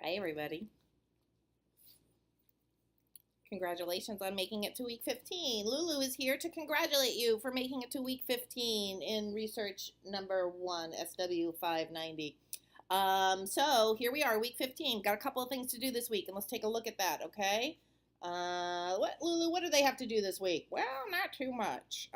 Hi, everybody. Congratulations on making it to week 15. Lulu is here to congratulate you for making it to week 15 in research number 1, SW 590. So here we are, week 15. Got a couple of things to do this week, and let's take a look at that, okay? Lulu, what do they have to do this week? Well, not too much.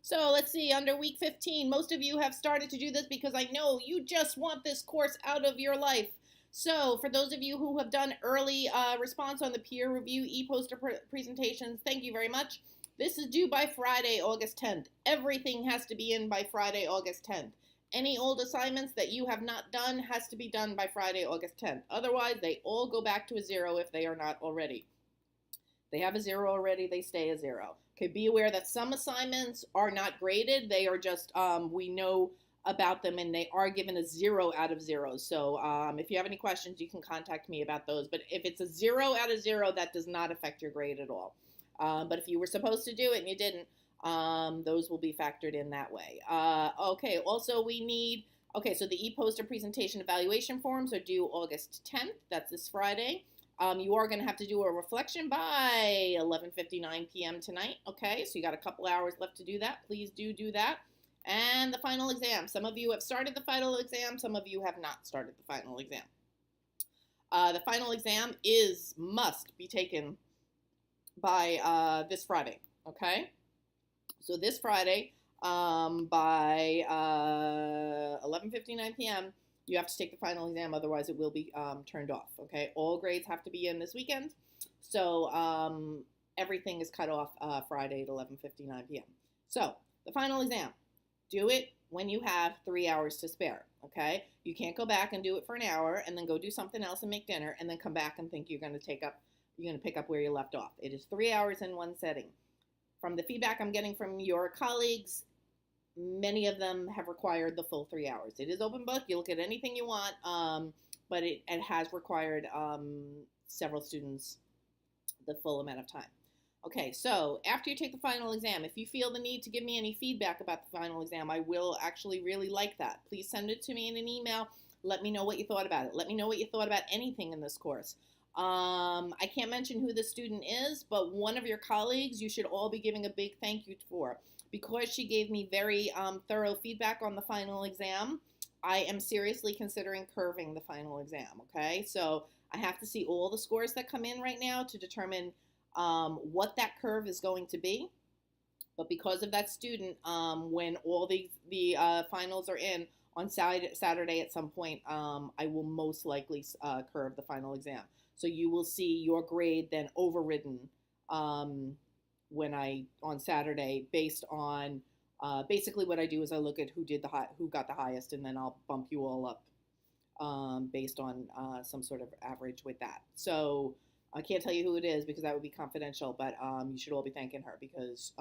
So let's see, under week 15, most of you have started to do this because I know you just want this course out of your life. So for those of you who have done early response on the peer review e-poster presentations, thank you very much. This is due by Friday, August 10th. Everything has to be in by Friday, August 10th. Any old assignments that you have not done has to be done by Friday, August 10th. Otherwise, they all go back to a 0 if they are not already. They have a 0 already, they stay a 0. Okay, be aware that some assignments are not graded. They are just, we know about them and they are given a 0 out of 0. So if you have any questions, you can contact me about those. But if it's a 0 out of 0, that does not affect your grade at all. But if you were supposed to do it and you didn't, those will be factored in that way. Okay, also we need, okay, so the e-poster presentation evaluation forms are due August 10th. That's this Friday. You are going to have to do a reflection by 11:59 p.m. tonight, okay? So you got a couple hours left to do that. Please do that. And the final exam. Some of you have started the final exam. Some of you have not started the final exam. The final exam must be taken by this Friday, okay? So this Friday by 11:59 p.m., you have to take the final exam, otherwise it will be turned off, okay? All grades have to be in this weekend, so everything is cut off Friday at 11:59 p.m. So the final exam, do it when you have 3 hours to spare, okay? You can't go back and do it for an hour and then go do something else and make dinner and then come back and think you're going to pick up where you left off. It is 3 hours in one setting. From the feedback I'm getting from your colleagues, many of them have required the full 3 hours. It is open book. You look at anything you want, but it has required several students the full amount of time. Okay, so after you take the final exam, if you feel the need to give me any feedback about the final exam, I will actually really like that. Please send it to me in an email. Let me know what you thought about it. Let me know what you thought about anything in this course. I can't mention who the student is, but one of your colleagues you should all be giving a big thank you for. Because she gave me very thorough feedback on the final exam, I am seriously considering curving the final exam, okay? So I have to see all the scores that come in right now to determine what that curve is going to be. But because of that student, when all the finals are in on Saturday at some point, I will most likely curve the final exam. So you will see your grade then overridden on Saturday based on basically what I do is I look at who got the highest, and then I'll bump you all up based on some sort of average with that. So I can't tell you who it is because that would be confidential, but you should all be thanking her because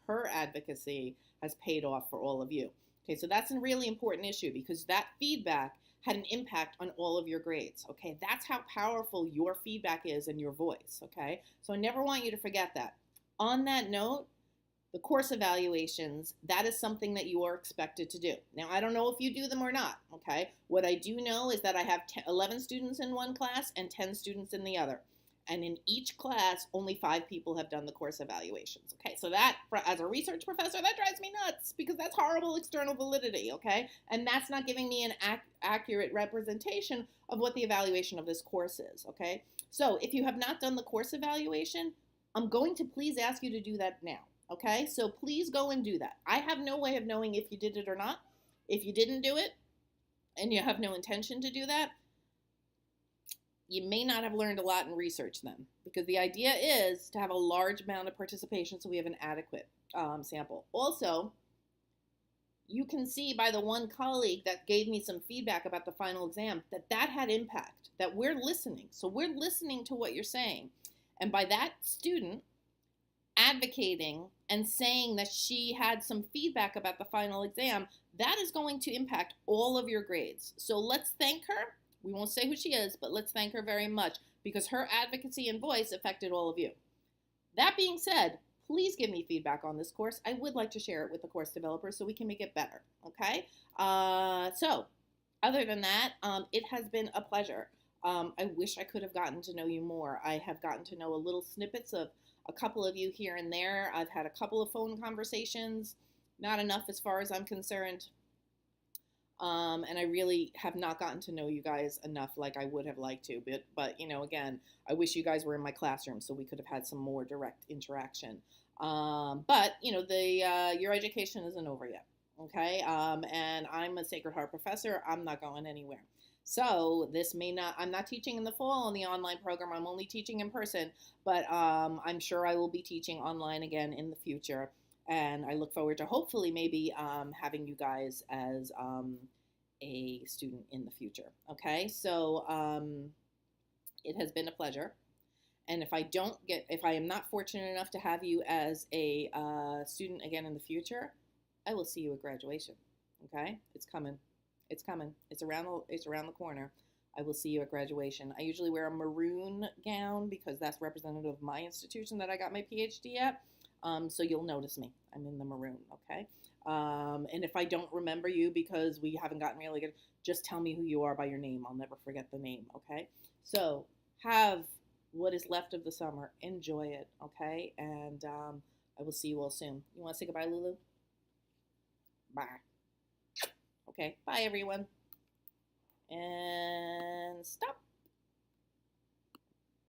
her advocacy has paid off for all of you. Okay, so that's a really important issue because that feedback had an impact on all of your grades, okay? That's how powerful your feedback is and your voice, okay? So I never want you to forget that. On that note, the course evaluations, that is something that you are expected to do. Now, I don't know if you do them or not, okay? What I do know is that I have 11 students in one class and 10 students in the other. And in each class, only 5 people have done the course evaluations, okay? So that, as a research professor, that drives me nuts because that's horrible external validity, okay? And that's not giving me an accurate representation of what the evaluation of this course is, okay? So if you have not done the course evaluation, I'm going to please ask you to do that now, okay? So please go and do that. I have no way of knowing if you did it or not. If you didn't do it and you have no intention to do that, you may not have learned a lot in research then, because the idea is to have a large amount of participation so we have an adequate sample. Also, you can see by the one colleague that gave me some feedback about the final exam that had impact, that we're listening. So we're listening to what you're saying. And by that student advocating and saying that she had some feedback about the final exam, that is going to impact all of your grades. So let's thank her. We won't say who she is, but let's thank her very much because her advocacy and voice affected all of you. That being said, please give me feedback on this course. I would like to share it with the course developers so we can make it better, okay? So other than that, it has been a pleasure. I wish I could have gotten to know you more. I have gotten to know a little snippets of a couple of you here and there. I've had a couple of phone conversations, not enough as far as I'm concerned. And I really have not gotten to know you guys enough like I would have liked to. But you know, again, I wish you guys were in my classroom so we could have had some more direct interaction. But you know, the your education isn't over yet, okay? And I'm a Sacred Heart professor. I'm not going anywhere. So this may not. I'm not teaching in the fall in the online program. I'm only teaching in person. But I'm sure I will be teaching online again in the future. And I look forward to hopefully maybe having you guys as a student in the future. Okay, so it has been a pleasure. And if I am not fortunate enough to have you as a student again in the future, I will see you at graduation. Okay, it's coming. It's coming. It's around the corner. I will see you at graduation. I usually wear a maroon gown because that's representative of my institution that I got my PhD at. So you'll notice me. I'm in the maroon, okay? And if I don't remember you because we haven't gotten really good, just tell me who you are by your name. I'll never forget the name, okay? So have what is left of the summer. Enjoy it, okay? And I will see you all soon. You want to say goodbye, Lulu? Bye. Okay, bye, everyone. And stop.